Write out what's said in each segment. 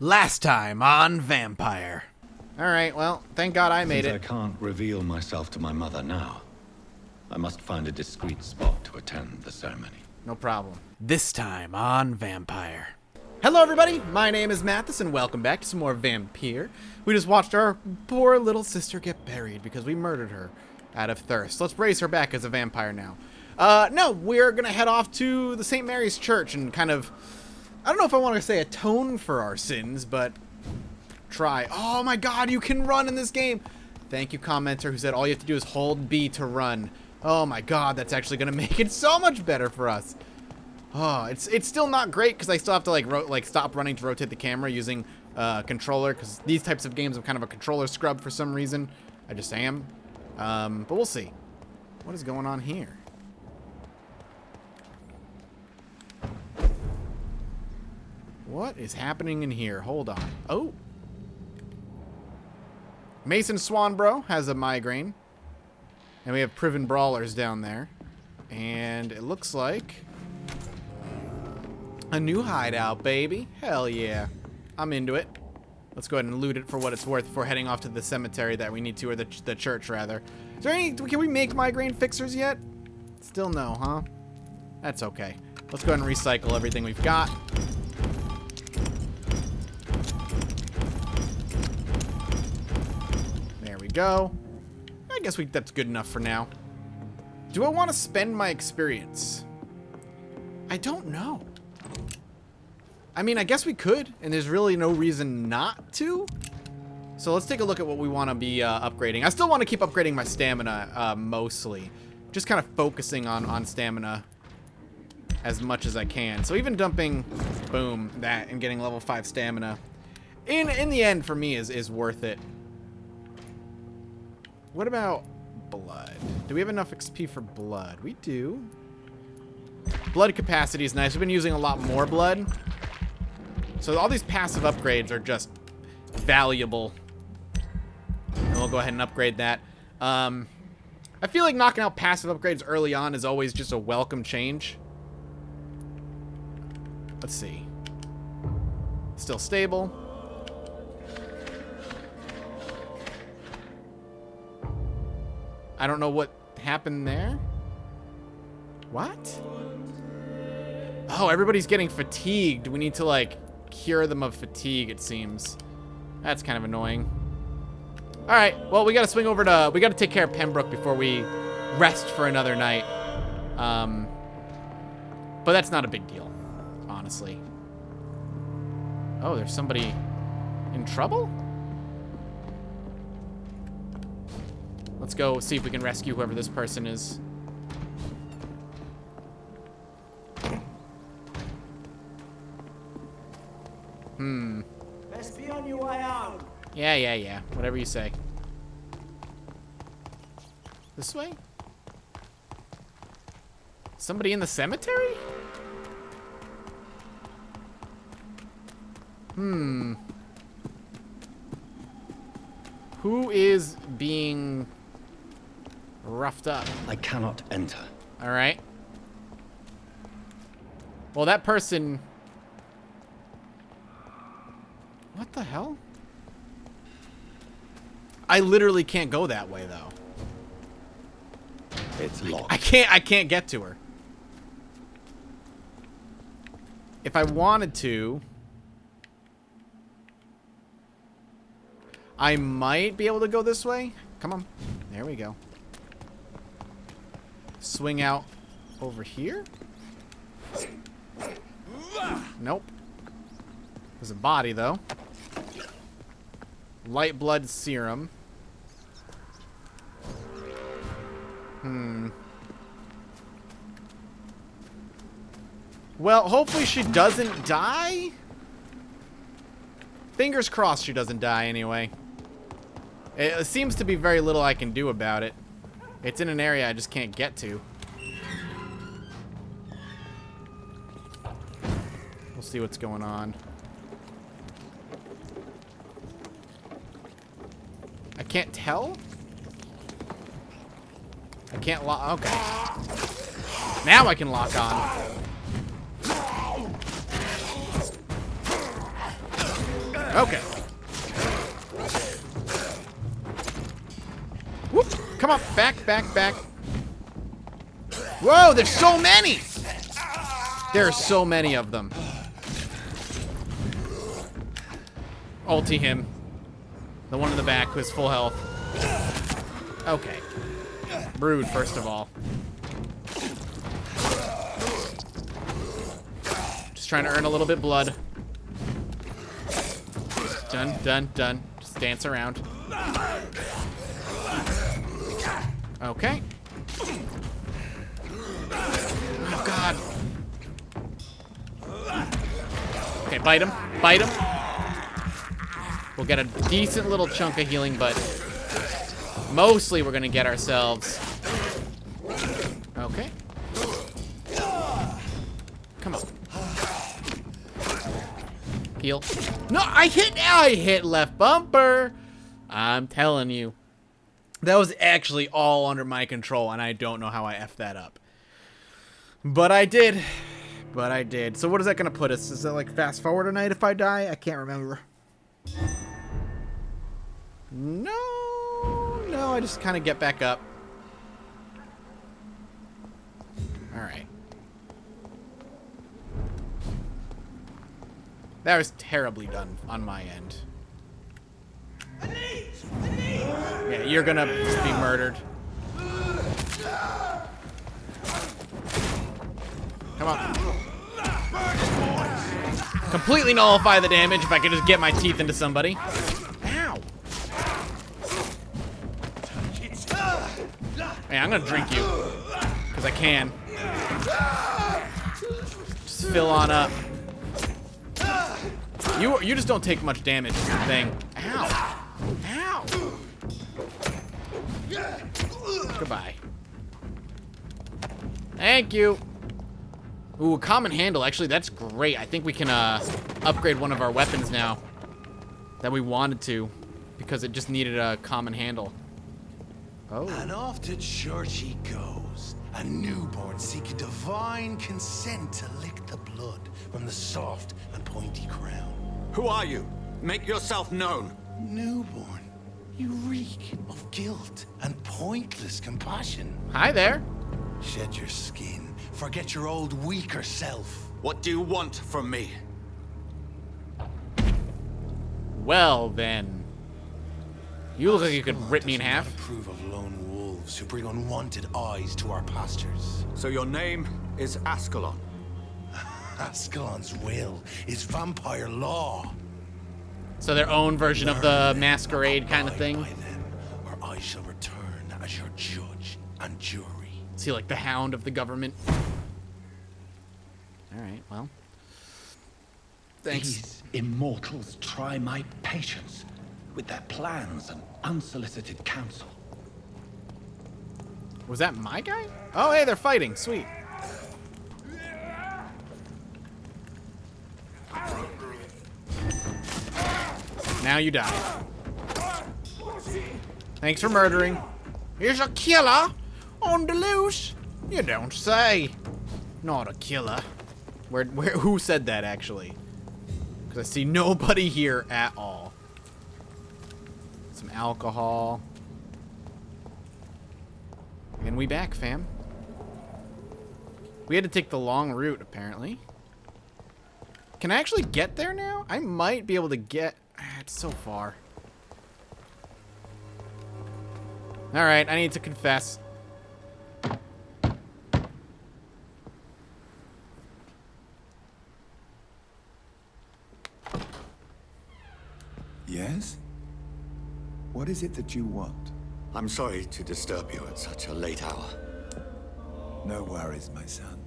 Last time on Vampyr. Alright, well, thank God I made Since it. I can't reveal myself to my mother now, I must find a discreet spot to attend the ceremony. No problem. This time on Vampyr. Hello everybody, my name is Mathis and welcome back to some more Vampyr. We just watched our poor little sister get buried because we murdered her out of thirst. Let's raise her back as a vampire now. No, we're gonna head off to the St. Mary's Church and kind of, I don't know if I want to say atone for our sins, but try. Oh my god, you can run in this game! Thank you, commenter, who said all you have to do is hold B to run. Oh my god, that's actually going to make it so much better for us. Oh, it's still not great because I still have to like stop running to rotate the camera using controller, because these types of games I'm kind of a controller scrub for some reason. I just am. But we'll see. What is going on here? What is happening in here? Hold on. Oh. Mason Swanbro has a migraine. And we have Priven Brawlers down there. And it looks like a new hideout, baby. Hell yeah. I'm into it. Let's go ahead and loot it for what it's worth before heading off to the cemetery that we need to, or the church, rather. Is there any... Can we make migraine fixers yet? Still no, huh? That's okay. Let's go ahead and recycle everything we've got. Go. I guess that's good enough for now. Do I want to spend my experience? I don't know. I mean, I guess we could, and there's really no reason not to. So let's take a look at what we want to be upgrading. I still want to keep upgrading my stamina, mostly. Just kind of focusing on stamina as much as I can. So even dumping, boom, that, and getting level 5 stamina, in the end, for me, is worth it. What about blood? Do we have enough XP for blood? We do. Blood capacity is nice. We've been using a lot more blood. So all these passive upgrades are just valuable. And we'll go ahead and upgrade that. I feel like knocking out passive upgrades early on is always just a welcome change. Let's see. Still stable. I don't know what happened there. What? Oh, everybody's getting fatigued. We need to, like, cure them of fatigue, it seems. That's kind of annoying. Alright, well, we gotta swing over to... We gotta take care of Pembroke before we rest for another night. But that's not a big deal, honestly. Oh, there's somebody in trouble? Let's go see if we can rescue whoever this person is. Best be on your way out. Yeah. Whatever you say. This way? Somebody in the cemetery? Who is being roughed up? I cannot enter. All right. Well, that person... What the hell? I literally can't go that way, though. It's locked. I can't get to her. If I wanted to, I might be able to go this way. Come on. There we go. Swing out over here? Nope. There's a body, though. Light blood serum. Well, hopefully she doesn't die. Fingers crossed she doesn't die anyway. It seems to be very little I can do about it. It's in an area I just can't get to. We'll see what's going on. I can't tell? I can't lock. Okay. Now I can lock on. Okay. Whoop. Come on. Back, back, back. Whoa, there's so many! There are so many of them. Ulti him. The one in the back who has full health. Okay. Brood, first of all. Just trying to earn a little bit blood. Done, done, done. Just dance around. Okay. Oh, God. Okay, bite him. Bite him. We'll get a decent little chunk of healing, but mostly we're going to get ourselves... Okay. Come on. Heal. No, I hit left bumper. I'm telling you. That was actually all under my control, and I don't know how I effed that up. But I did. But I did. So what is that going to put us? Is that like fast forward tonight if I die? I can't remember. No, I just kind of get back up. All right. That was terribly done on my end. Yeah, you're gonna just be murdered. Come on. Completely nullify the damage if I could just get my teeth into somebody. Ow. Hey, I'm gonna drink you. Because I can. Just fill on up. You just don't take much damage is the thing. Ow. Ow. Goodbye. Thank you. Ooh, a common handle. Actually, that's great. I think we can upgrade one of our weapons now that we wanted to because it just needed a common handle. Oh. And off to church he goes, a newborn seeking divine consent to lick the blood from the soft and pointy crown. Who are you? Make yourself known. Newborn, you reek of guilt and pointless compassion. Hi there. Shed your skin. Forget your old, weaker self. What do you want from me? Well, then. You look like you could rip me in Does not half. approve of lone wolves who bring unwanted eyes to our pastures. So your name is Ascalon. Ascalon's will is vampire law. So their own version of the masquerade kind of Abide thing. by them, or I shall return as your judge and jury. Is he like the hound of the government? Alright, well. Thanks. These immortals try my patience with their plans and unsolicited counsel. Was that my guy? Oh, hey, they're fighting. Sweet. Now you die. Thanks for murdering. Here's a killer on the loose. You don't say. Not a killer. Who said that, actually? Because I see nobody here at all. Some alcohol. And we back, fam. We had to take the long route, apparently. Can I actually get there now? I might be able to get... It's so far. Alright, I need to confess. Yes? What is it that you want? I'm sorry to disturb you at such a late hour. No worries, my son.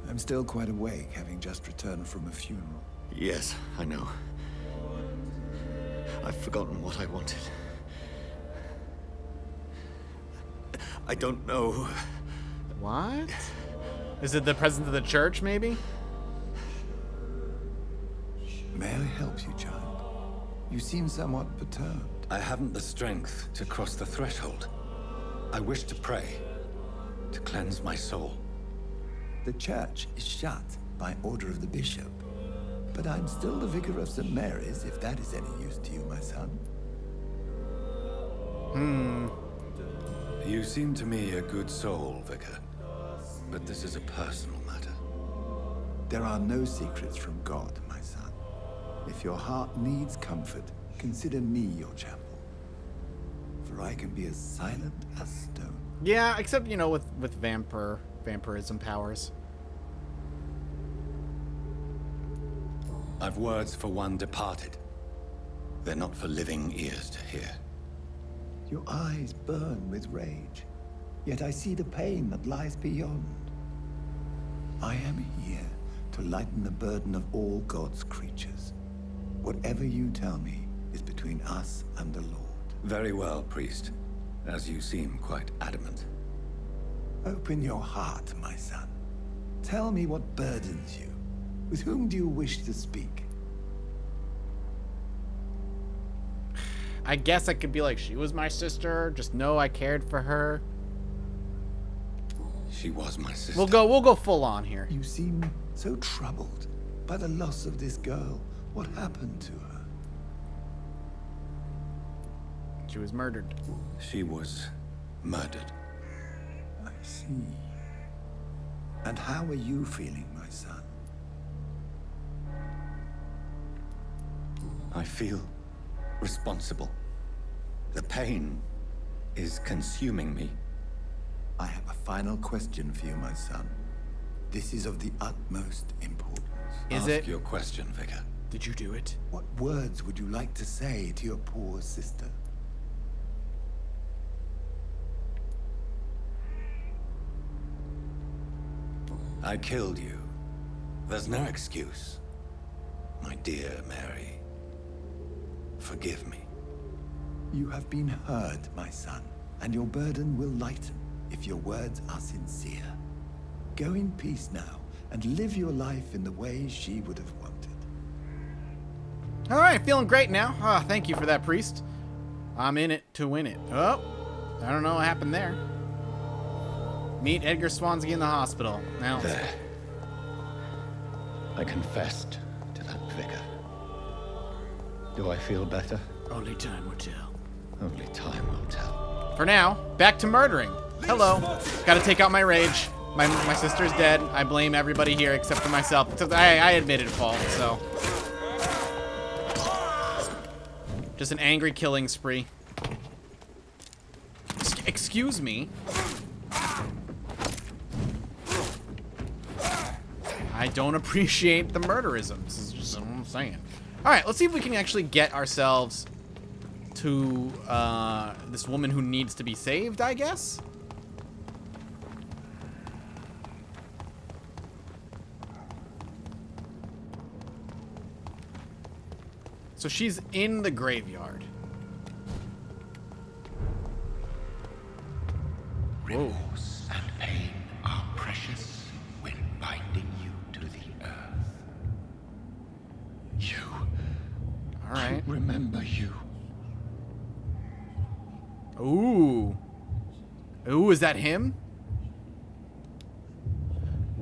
I'm still quite awake, having just returned from a funeral. Yes, I know. I've forgotten what I wanted. I don't know. What? Is it the president of the church, maybe? May I help you, child? You seem somewhat perturbed. I haven't the strength to cross the threshold. I wish to pray, to cleanse my soul. The church is shut by order of the bishop. But I'm still the vicar of St. Mary's, if that is any use to you, my son. You seem to me a good soul, Vicar. But this is a personal matter. There are no secrets from God, my son. If your heart needs comfort, consider me your chapel. For I can be as silent as stone. Yeah, except, you know, with vampirism powers. I've words for one departed. They're not for living ears to hear. Your eyes burn with rage, yet I see the pain that lies beyond. I am here to lighten the burden of all God's creatures. Whatever you tell me is between us and the Lord. Very well, priest. As you seem quite adamant. Open your heart, my son. Tell me what burdens you. With whom do you wish to speak? I guess I could be like, she was my sister. Just know I cared for her. She was my sister. We'll go full on here. You seem so troubled by the loss of this girl. What happened to her? She was murdered. She was murdered. I see. And how are you feeling, my son? I feel responsible. The pain is consuming me. I have a final question for you, my son. This is of the utmost importance. Is Ask it? your question, Vicar. Did you do it? What words would you like to say to your poor sister? I killed you. There's no excuse. My dear Mary, forgive me. You have been heard, my son, and your burden will lighten if your words are sincere. Go in peace now, and live your life in the way she would have wanted. All right, feeling great now. Ah, thank you for that, priest. I'm in it to win it. Oh, I don't know what happened there. Meet Edgar Swansky in the hospital. Now, There. I confessed to that vicar. Do I feel better? only time will tell. Only time will tell. For now, back to murdering. Hello. Gotta take out my rage. My sister's dead. I blame everybody here except for myself. Except I admitted fault, so. Just an angry killing spree. Excuse me. I don't appreciate the murderisms. This is just what I'm saying. All right, let's see if we can actually get ourselves to this woman who needs to be saved, I guess. So she's in the graveyard. Remorse and pain are precious when binding you to the earth. You. All right. Remember you. Ooh. Ooh, is that him?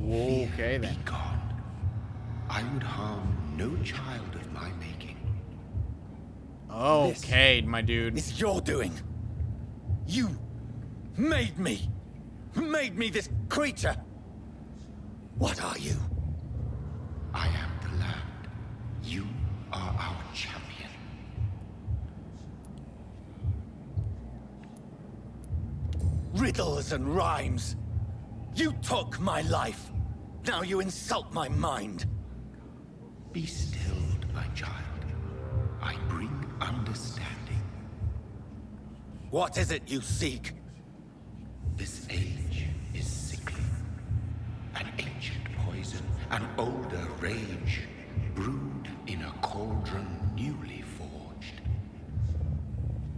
Okay, then. Be gone. I would harm no child of my making. Okay, my dude. It's your doing. You made me this creature. What are you? I am the land. You are our champion. Riddles and rhymes. You took my life. Now you insult my mind. Be stilled, my child. I bring understanding. What is it you seek? This age is sickly. An ancient poison, an older rage, brewed in a cauldron newly forged.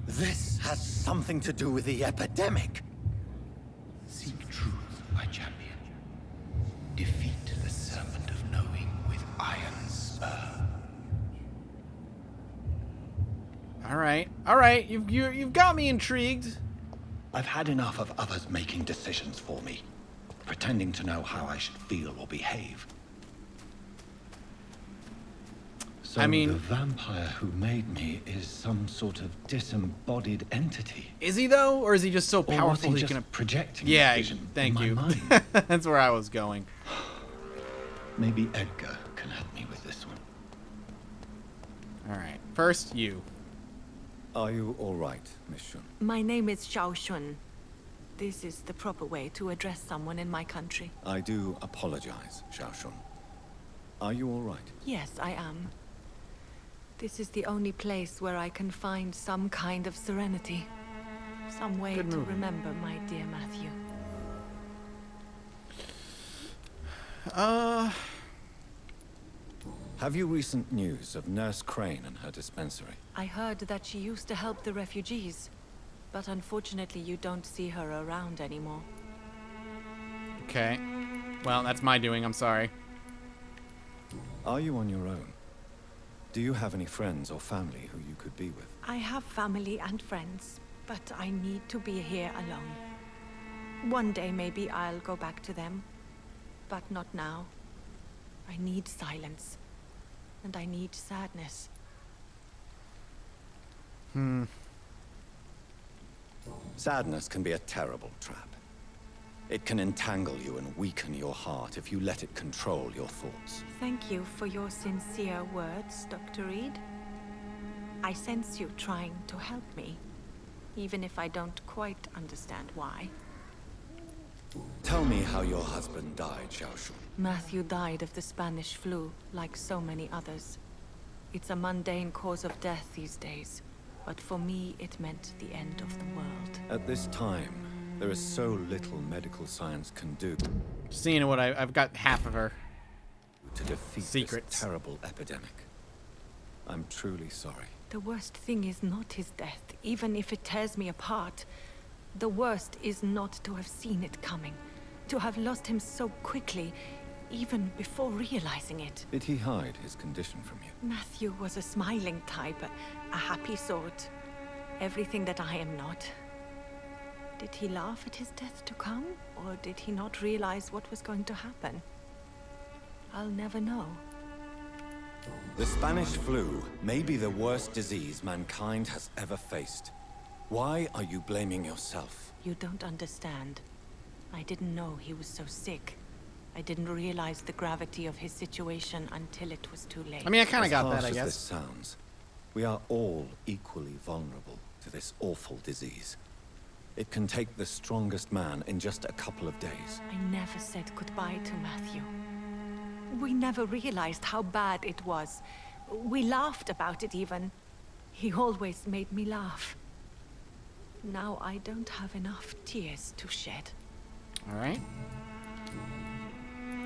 This has something to do with the epidemic. Seek truth, my champion. Defeat the serpent of knowing with iron spur. All right. You've got me intrigued. I've had enough of others making decisions for me, pretending to know how I should feel or behave. So I mean, the vampire who made me is some sort of disembodied entity. is he though, or is he just so Or was powerful he he just can? projecting Yeah, his vision thank in you. my mind? That's where I was going. Maybe Edgar can help me with this one. All right, first you. Are you all right, Miss Shun? My name is Xiao Shun. This is the proper way to address someone in my country. I do apologize, Xiao Shun. Are you all right? Yes, I am. This is the only place where I can find some kind of serenity. Some way Good to move. remember my dear Matthew. Have you recent news of Nurse Crane and her dispensary? I heard that she used to help the refugees, but unfortunately you don't see her around anymore. Okay. Well, that's my doing. I'm sorry. Are you on your own? Do you have any friends or family who you could be with? I have family and friends, but I need to be here alone. One day maybe I'll go back to them, but not now. I need silence, and I need sadness. Sadness can be a terrible trap. It can entangle you and weaken your heart if you let it control your thoughts. Thank you for your sincere words, Dr. Reed. I sense you trying to help me, even if I don't quite understand why. Tell me how your husband died, Xiao Shun. Matthew died of the Spanish flu, like so many others. It's a mundane cause of death these days, but for me it meant the end of the world. At this time, there is so little medical science can do Seeing what I've got half of her. to defeat Secrets. this terrible epidemic. I'm truly sorry. The worst thing is not his death, even if it tears me apart. The worst is not to have seen it coming, to have lost him so quickly, even before realizing it. Did he hide his condition from you? Matthew was a smiling type, a happy sort. Everything that I am not. Did he laugh at his death to come, or did he not realize what was going to happen? I'll never know. The Spanish flu may be the worst disease mankind has ever faced. Why are you blaming yourself? You don't understand. I didn't know he was so sick. I didn't realize the gravity of his situation until it was too late. I mean, I kind of got As that, harsh I as guess. this sounds, we are all equally vulnerable to this awful disease. It can take the strongest man in just a couple of days. I never said goodbye to Matthew. We never realized how bad it was. We laughed about it even. He always made me laugh. Now I don't have enough tears to shed. All right.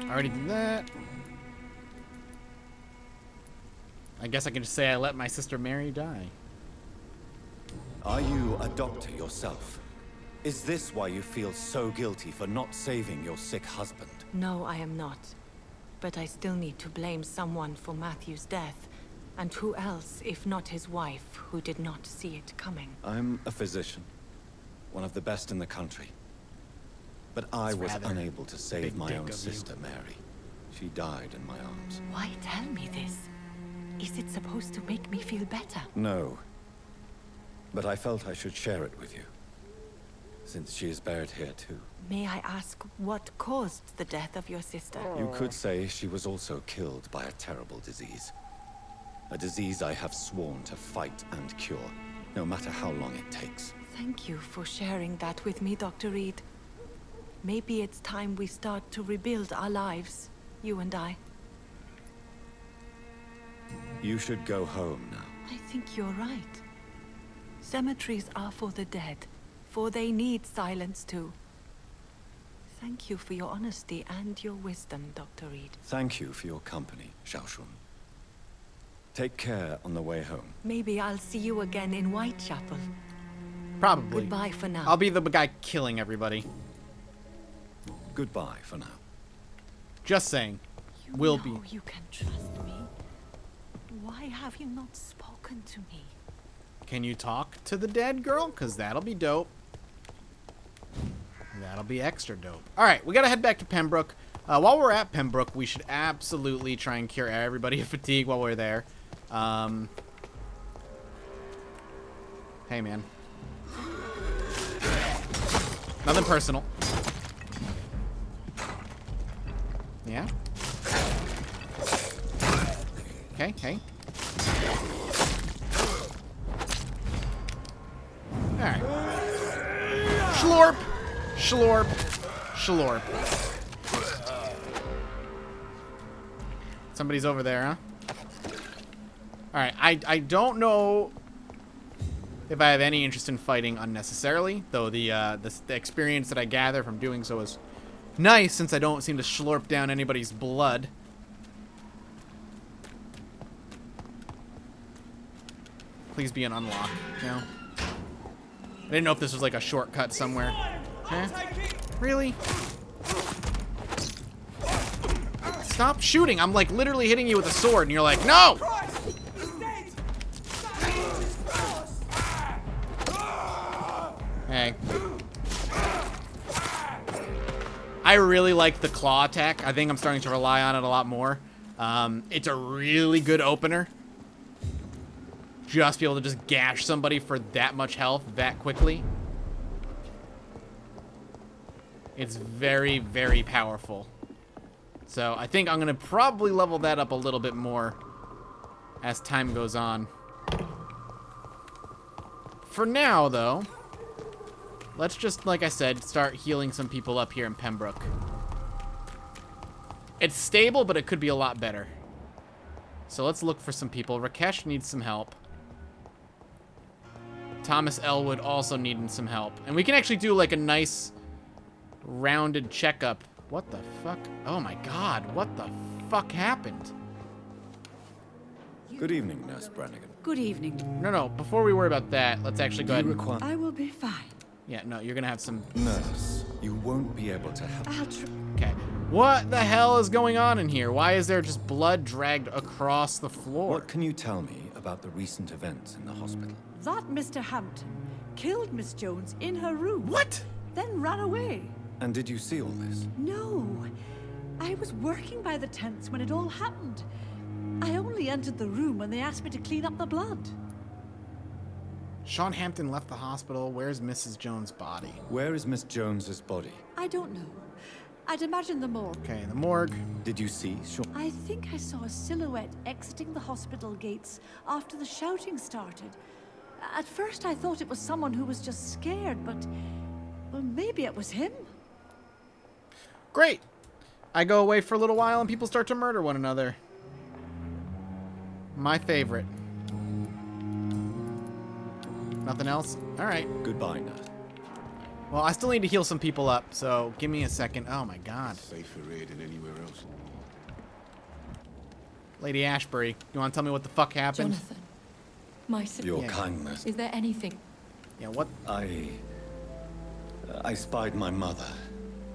Already did that. I guess I can just say I let my sister Mary die. Are you a doctor yourself? Is this why you feel so guilty for not saving your sick husband? No, I am not. But I still need to blame someone for Matthew's death. And who else, if not his wife, who did not see it coming? I'm a physician, one of the best in the country. But I That's was rather unable to save big my dick own of you. sister, Mary. She died in my arms. Why tell me this? Is it supposed to make me feel better? No. But I felt I should share it with you, since she is buried here too. May I ask what caused the death of your sister? You could say she was also killed by a terrible disease. A disease I have sworn to fight and cure, no matter how long it takes. Thank you for sharing that with me, Dr. Reed. Maybe it's time we start to rebuild our lives, you and I. You should go home now. I think you're right. Cemeteries are for the dead, for they need silence too. Thank you for your honesty and your wisdom, Dr. Reed. Thank you for your company, Xiao Shun. Take care on the way home. Maybe I'll see you again in Whitechapel. Probably. Goodbye for now. I'll be the guy killing everybody. Goodbye for now. Just saying. You Will know be. you can trust me. Why have you not spoken to me? Can you talk to the dead girl? Because that'll be dope. That'll be extra dope. All right, we got to head back to Pembroke. While we're at Pembroke, we should absolutely try and cure everybody of fatigue while we're there. Hey, man. Nothing personal. Yeah? Okay, hey. Alright. Schlorp! Schlorp! Schlorp. Somebody's over there, huh? Alright, I don't know if I have any interest in fighting unnecessarily, though the experience that I gather from doing so is nice, since I don't seem to schlorp down anybody's blood. Please be an unlock. No. I didn't know if this was like a shortcut somewhere. Huh? Really? Stop shooting! I'm like literally hitting you with a sword, and you're like, no! Hey. I really like the claw attack. I think I'm starting to rely on it a lot more. It's a really good opener. Just be able to just gash somebody for that much health that quickly. It's very, very powerful. So I think I'm going to probably level that up a little bit more as time goes on. For now, though, let's just, like I said, start healing some people up here in Pembroke. It's stable, but it could be a lot better. So let's look for some people. Rakesh needs some help. Thomas Elwood also needing some help. And we can actually do like a nice rounded checkup. What the fuck? Oh my god, what the fuck happened? Good evening, Nurse Brannigan. Good evening. No, before we worry about that, let's actually go ahead and... I will be fine. Yeah, no, you're gonna have some... Nurse, you won't be able to help. I'll try. Okay. What the hell is going on in here? Why is there just blood dragged across the floor? What can you tell me about the recent events in the hospital? That Mr. Hampton killed Miss Jones in her room. What? Then ran away. And did you see all this? No. I was working by the tents when it all happened. I only entered the room when they asked me to clean up the blood. Sean Hampton left the hospital. Where's Mrs. Jones' body? Where is Miss Jones's body? I don't know. I'd imagine the morgue. Okay, the morgue. Did you see Sean? I think I saw a silhouette exiting the hospital gates after the shouting started. At first I thought it was someone who was just scared, but... well, maybe it was him. Great. I go away for a little while and people start to murder one another. My favorite. Nothing else? Alright. Goodbye, Nurse. Well, I still need to heal some people up, so give me a second. Oh my god. Safer here than anywhere else. Lady Ashbury, you want to tell me what the fuck happened? Jonathan, my sister. Your Yeah. kindness. Is there anything? Yeah, what? I spied my mother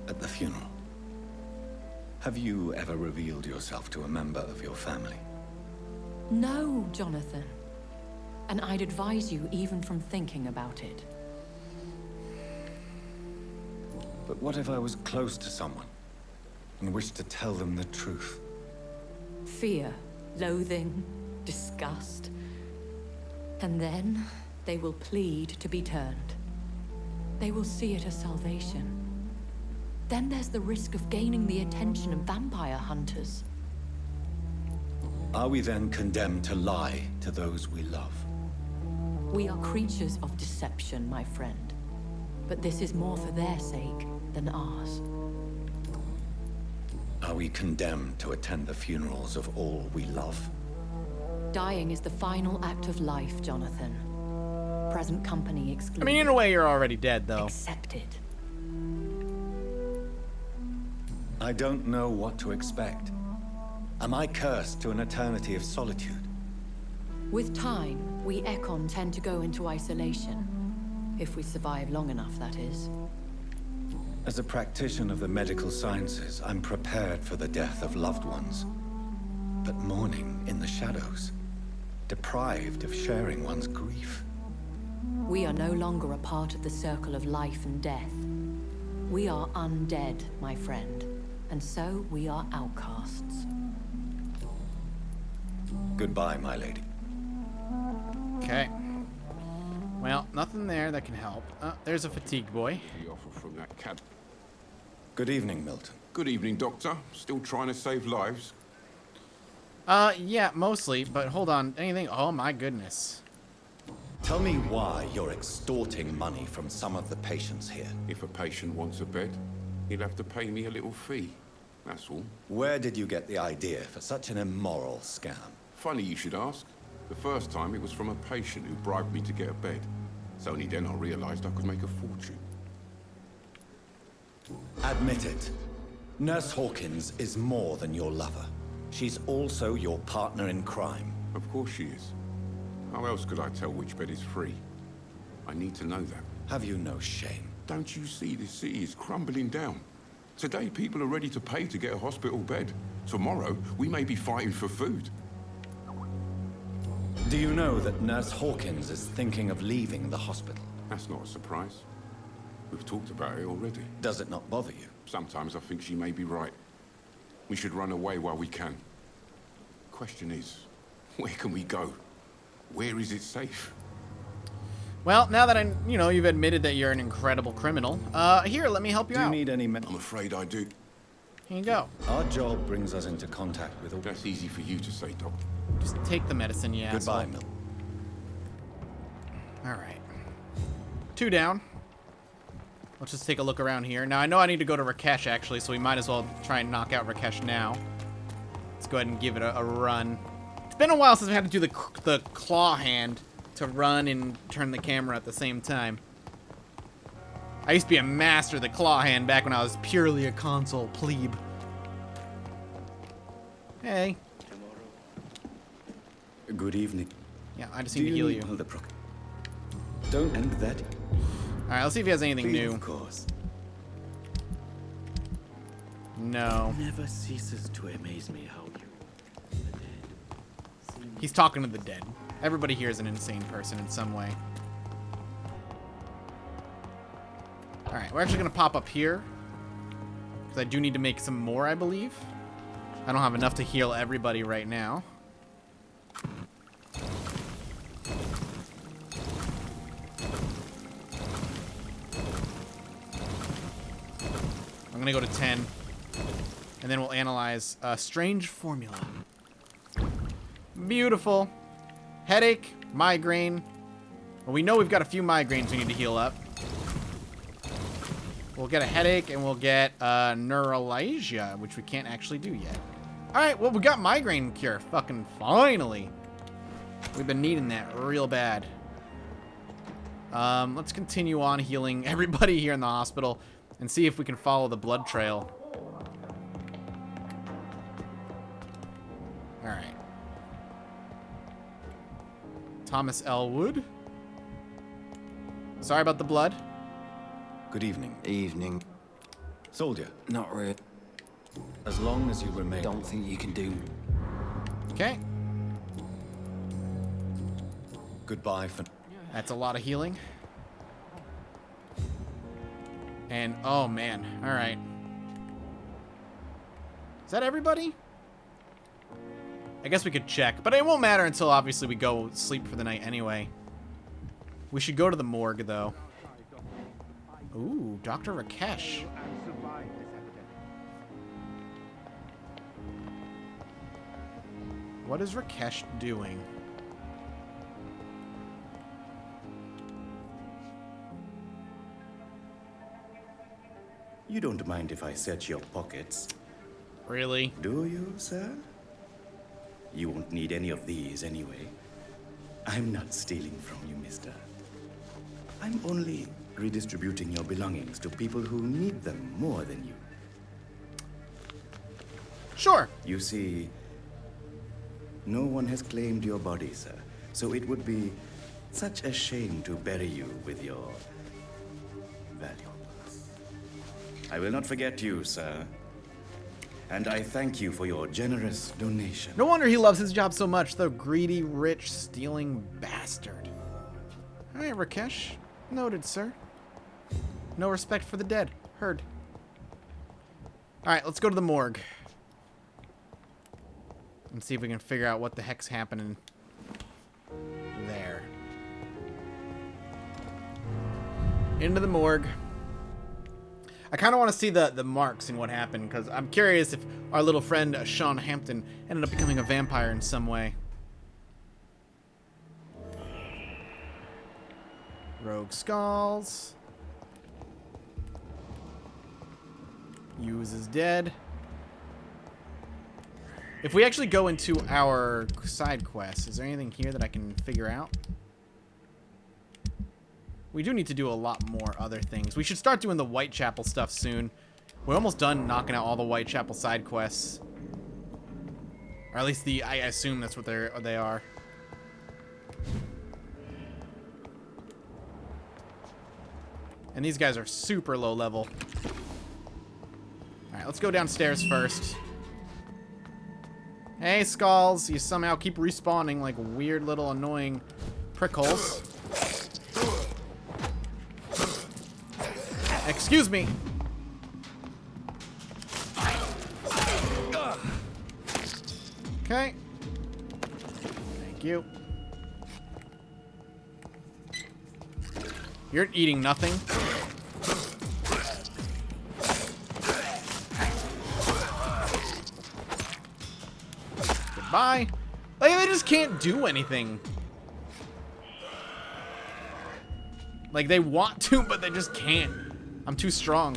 at the funeral. Have you ever revealed yourself to a member of your family? No, Jonathan. And I'd advise you even from thinking about it. But what if I was close to someone and wished to tell them the truth? Fear, loathing, disgust. And then they will plead to be turned. They will see it as salvation. Then there's the risk of gaining the attention of vampire hunters. Are we then condemned to lie to those we love? We are creatures of deception, my friend. But this is more for their sake than ours. Are we condemned to attend the funerals of all we love? Dying is the final act of life, Jonathan. Present company excluded. I mean, in a way, you're already dead, though. Accepted. I don't know what to expect. Am I cursed to an eternity of solitude? With time, we Ekon tend to go into isolation. If we survive long enough, that is. As a practitioner of the medical sciences, I'm prepared for the death of loved ones. But mourning in the shadows, deprived of sharing one's grief. We are no longer a part of the circle of life and death. We are undead, my friend. And so we are outcasts. Goodbye, my lady. Okay. Well, nothing there that can help. There's a fatigued boy. The offer from that cab. Good evening, Milton. Good evening, Doctor. Still trying to save lives? Yeah, mostly, but hold on. Anything? Oh my goodness. Tell me why you're extorting money from some of the patients here. If a patient wants a bed, he'll have to pay me a little fee. That's all. Where did you get the idea for such an immoral scam? Funny you should ask. The first time it was from a patient who bribed me to get a bed. It's only then I realized I could make a fortune. Admit it. Nurse Hawkins is more than your lover. She's also your partner in crime. Of course she is. How else could I tell which bed is free? I need to know that. Have you no shame? Don't you see this city is crumbling down? Today people are ready to pay to get a hospital bed. Tomorrow we may be fighting for food. Do you know that Nurse Hawkins is thinking of leaving the hospital? That's not a surprise. We've talked about it already. Does it not bother you? Sometimes I think she may be right. We should run away while we can. Question is, where can we go? Where is it safe? Well, now that you've admitted that you're an incredible criminal, here, let me help you Do you out. need any I'm afraid I do. Here you go. Our job brings us into contact with all... That's easy for you to say, Doc. Just take the medicine, yeah. Goodbye, Milton. All right. 2 down. Let's just take a look around here. Now, I know I need to go to Rakesh, actually, so we might as well try and knock out Rakesh now. Let's go ahead and give it a run. It's been a while since we had to do the claw hand to run and turn the camera at the same time. I used to be a master of the claw hand back when I was purely a console plebe. Hey. Good evening. Yeah, I just need to heal you. The Don't end that. Alright, let's see if he has anything new. Of course. No. Never ceases to amaze me how you, the dead, He's talking to the dead. Everybody here is an insane person in some way. Alright, we're actually going to pop up here. Because I do need to make some more, I believe. I don't have enough to heal everybody right now. I'm going to go to 10. And then we'll analyze a strange formula. Beautiful. Headache, migraine. Well, we know we've got a few migraines we need to heal up. We'll get a headache and we'll get neuralgia, which we can't actually do yet. Alright, well, we got migraine cure. Fucking finally. We've been needing that real bad. Let's continue on healing everybody here in the hospital and see if we can follow the blood trail. Alright. Thomas Elwood. Sorry about the blood. Good evening. Evening. Soldier, Not really. as long as you remain... Don't think you can do. Okay. Goodbye for... That's a lot of healing. And, oh man, alright. Is that everybody? I guess we could check, but it won't matter until obviously we go sleep for the night anyway. We should go to the morgue though. Ooh, Dr. Rakesh. What is Rakesh doing? You don't mind if I search your pockets, Really? do you, sir? You won't need any of these anyway. I'm not stealing from you, mister. I'm only redistributing your belongings to people who need them more than you. Sure. You see, no one has claimed your body, sir. So it would be such a shame to bury you with your valuables. I will not forget you, sir. And I thank you for your generous donation. No wonder he loves his job so much, the greedy, rich, stealing bastard. Alright, Rakesh. Noted, sir. No respect for the dead. Heard. Alright, let's go to the morgue. And see if we can figure out what the heck's happening there. Into the morgue. I kind of want to see the marks and what happened, because I'm curious if our little friend Sean Hampton ended up becoming a vampire in some way. Rogue skulls. Use is dead. If we actually go into our side quest, is there anything here that I can figure out? We do need to do a lot more other things. We should start doing the Whitechapel stuff soon. We're almost done knocking out all the Whitechapel side quests. Or at least I assume that's what they are. And these guys are super low level. Alright, let's go downstairs first. Hey, Skulls. You somehow keep respawning like weird little annoying prickholes. Excuse me. Okay. Thank you. You're eating nothing. Goodbye. Like, they just can't do anything. Like, they want to, but they just can't. I'm too strong.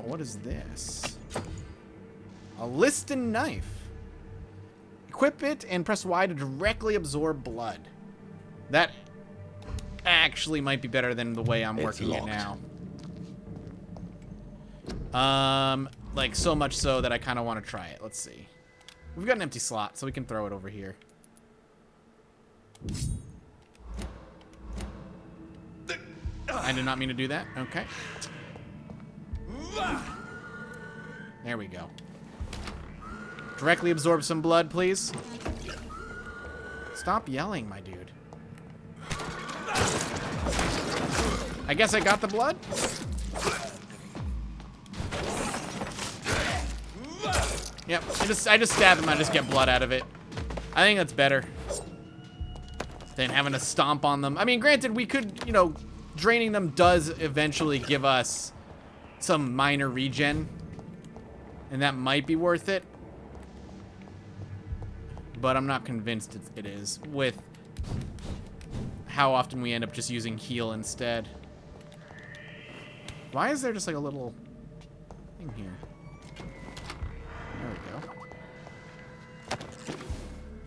What is this? A Liston knife. Equip it and press Y to directly absorb blood. That actually might be better than the way I'm working it now. Like so much so that I kind of want to try it. Let's see. We've got an empty slot, so we can throw it over here. I did not mean to do that. Okay. There we go. Directly absorb some blood, please. Stop yelling, my dude. I guess I got the blood? Yep, I just stab him, I just get blood out of it. I think that's better than having to stomp on them. I mean, granted, we could, you know, draining them does eventually give us some minor regen, and that might be worth it. But I'm not convinced it is, with how often we end up just using heal instead. Why is there just like a little thing here? There we go.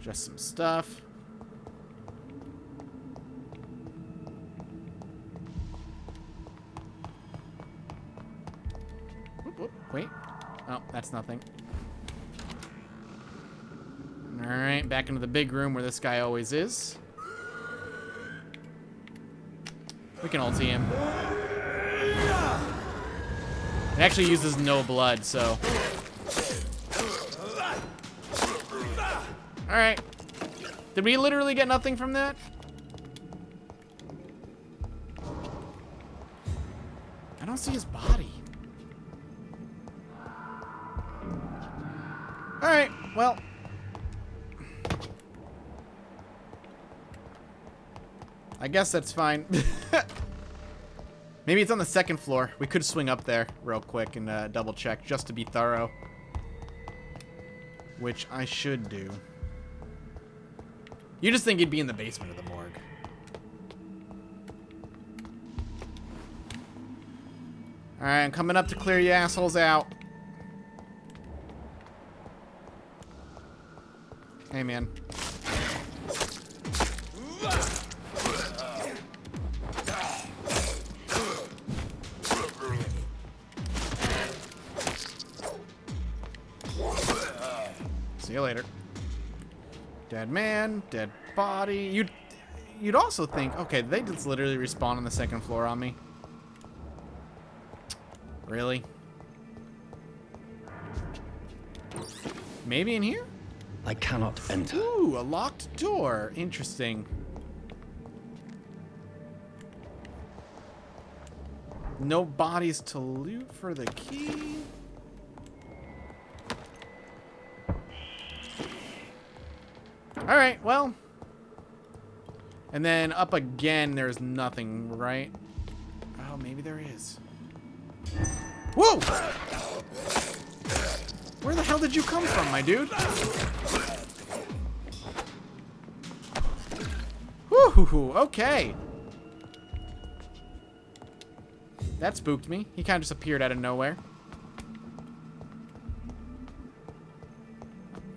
Just some stuff. Whoop, whoop. Wait. Oh, that's nothing. Alright, back into the big room where this guy always is. We can ulti him. It actually uses no blood, so... Alright. Did we literally get nothing from that? I don't see his body. Alright, well... I guess that's fine. Maybe it's on the second floor. We could swing up there real quick and double check just to be thorough. Which I should do. You just think he'd be in the basement of the morgue. Alright, I'm coming up to clear you assholes out. Hey, man. See you later. Dead man, dead body. You'd also think, okay, they just literally respawn on the second floor on me. Really? Maybe in here? I cannot enter. Ooh, a locked door. Interesting. No bodies to loot for the key. Alright, well. And then up again, there's nothing, right? Oh, maybe there is. Whoa! Where the hell did you come from, my dude? Woo, okay. That spooked me. He kind of just appeared out of nowhere.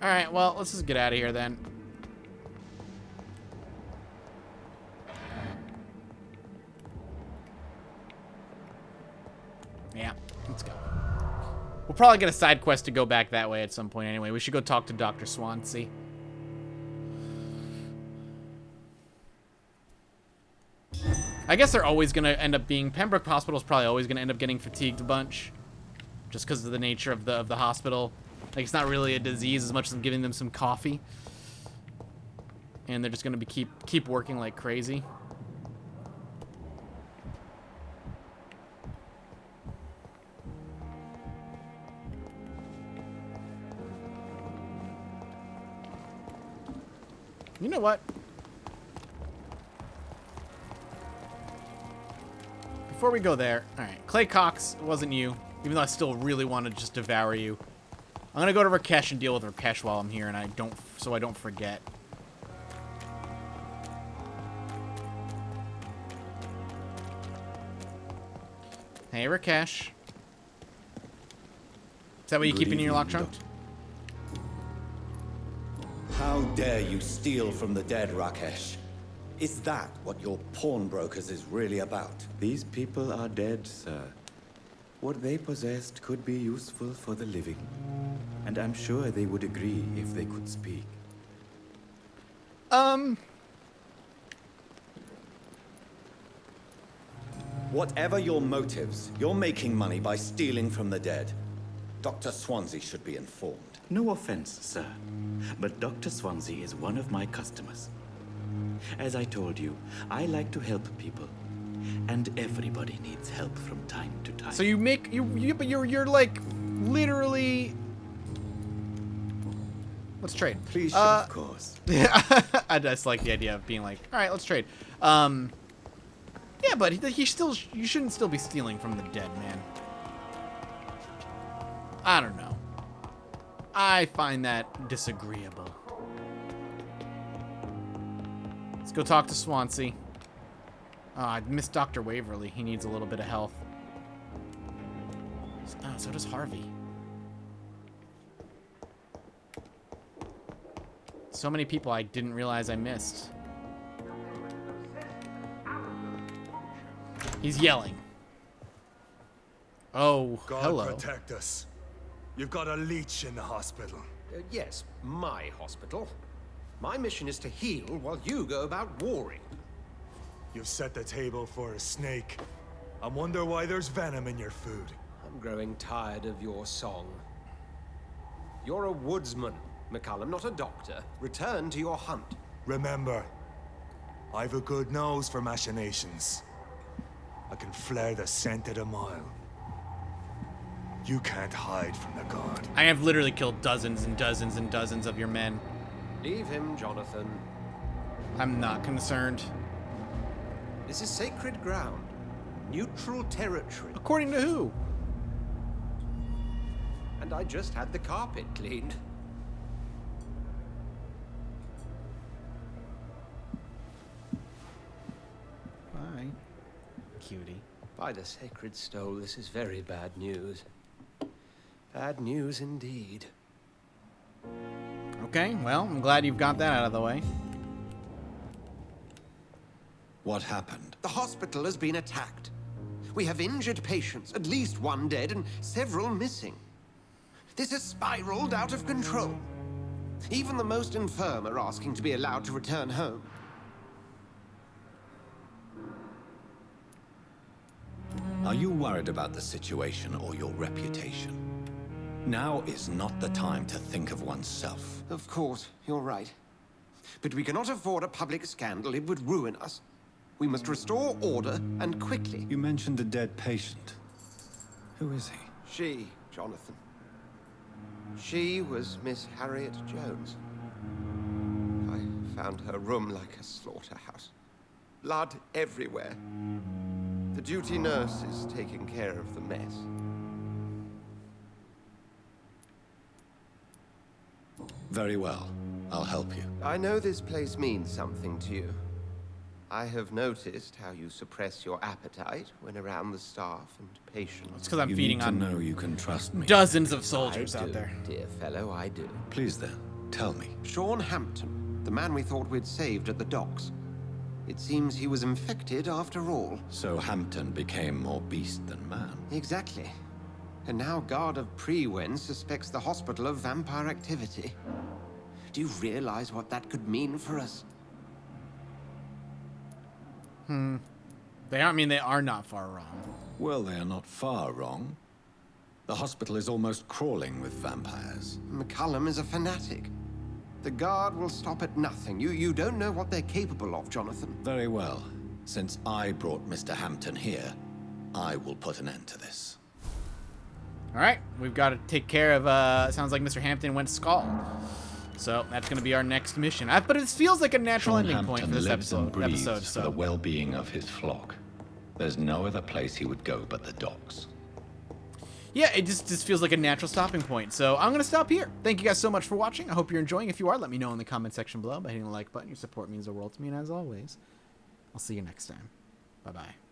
Alright, well, let's just get out of here then. Yeah, let's go. We'll probably get a side quest to go back that way at some point anyway. We should go talk to Dr. Swansea. I guess they're always going to end up being... Pembroke Hospital is probably always going to end up getting fatigued a bunch. Just because of the nature of the hospital. Like, it's not really a disease as much as I'm giving them some coffee. And they're just going to be keep working like crazy. You know what? Before we go there, alright, Clay Cox, it wasn't you, even though I still really want to just devour you. I'm gonna go to Rakesh and deal with Rakesh while I'm here, and I don't forget. Hey, Rakesh. Is that what you keep in your lock trunk? How dare you steal from the dead, Rakesh? Is that what your pawnbrokers is really about? These people are dead, sir. What they possessed could be useful for the living. And I'm sure they would agree if they could speak. Whatever your motives, you're making money by stealing from the dead. Dr. Swansea should be informed. No offense, sir, but Dr. Swansea is one of my customers. As I told you, I like to help people, and everybody needs help from time to time. So you make but you're like literally. Let's trade. Please, of course. Yeah, I just like the idea of being like, all right, let's trade. Yeah, but you shouldn't still be stealing from the dead, man. I don't know. I find that disagreeable. Let's go talk to Swansea. Oh, I missed Dr. Waverly. He needs a little bit of health. Oh, so does Harvey. So many people I didn't realize I missed. He's yelling. Oh, God hello. protect us. You've got a leech in the hospital. Yes, my hospital. My mission is to heal while you go about warring. You've set the table for a snake. I wonder why there's venom in your food. I'm growing tired of your song. You're a woodsman, McCallum, not a doctor. Return to your hunt. Remember, I've a good nose for machinations. I can flare the scent at a mile. You can't hide from the god. I have literally killed dozens and dozens and dozens of your men. Leave him, Jonathan. I'm not concerned. This is sacred ground. Neutral territory. According to who? And I just had the carpet cleaned. Bye, cutie. By the sacred stole, this is very bad news. Bad news indeed. Okay, well, I'm glad you've got that out of the way. What happened? The hospital has been attacked. We have injured patients, at least one dead and several missing. This has spiraled out of control. Even the most infirm are asking to be allowed to return home. Are you worried about the situation or your reputation? Now is not the time to think of oneself. Of course, you're right. But we cannot afford a public scandal. It would ruin us. We must restore order, and quickly. You mentioned a dead patient. Who is he? She, Jonathan. She was Miss Harriet Jones. I found her room like a slaughterhouse. Blood everywhere. The duty nurse is taking care of the mess. Very well. I'll help you. I know this place means something to you. I have noticed how you suppress your appetite when around the staff and patients. It's because I'm You feeding need to on know you can trust me. dozens of soldiers I out do, there. dear fellow, I do. Please then, tell me. Sean Hampton, the man we thought we'd saved at the docks. It seems he was infected after all. So Hampton became more beast than man. Exactly. And now Guard of Prewen suspects the hospital of vampire activity. Do you realize what that could mean for us? They are not far wrong. Well, they are not far wrong. The hospital is almost crawling with vampires. McCullum is a fanatic. The Guard will stop at nothing. You don't know what they're capable of, Jonathan. Very well. Since I brought Mr. Hampton here, I will put an end to this. All right, we've got to take care of, sounds like Mr. Hampton went skull. So that's going to be our next mission. But it feels like a natural Sean ending Hampton point for this lives and breathes episode. for the well-being of his flock. There's no other place he would go but the docks. Yeah, it just feels like a natural stopping point. So I'm going to stop here. Thank you guys so much for watching. I hope you're enjoying. If you are, let me know in the comment section below by hitting the like button. Your support means the world to me. And as always, I'll see you next time. Bye-bye.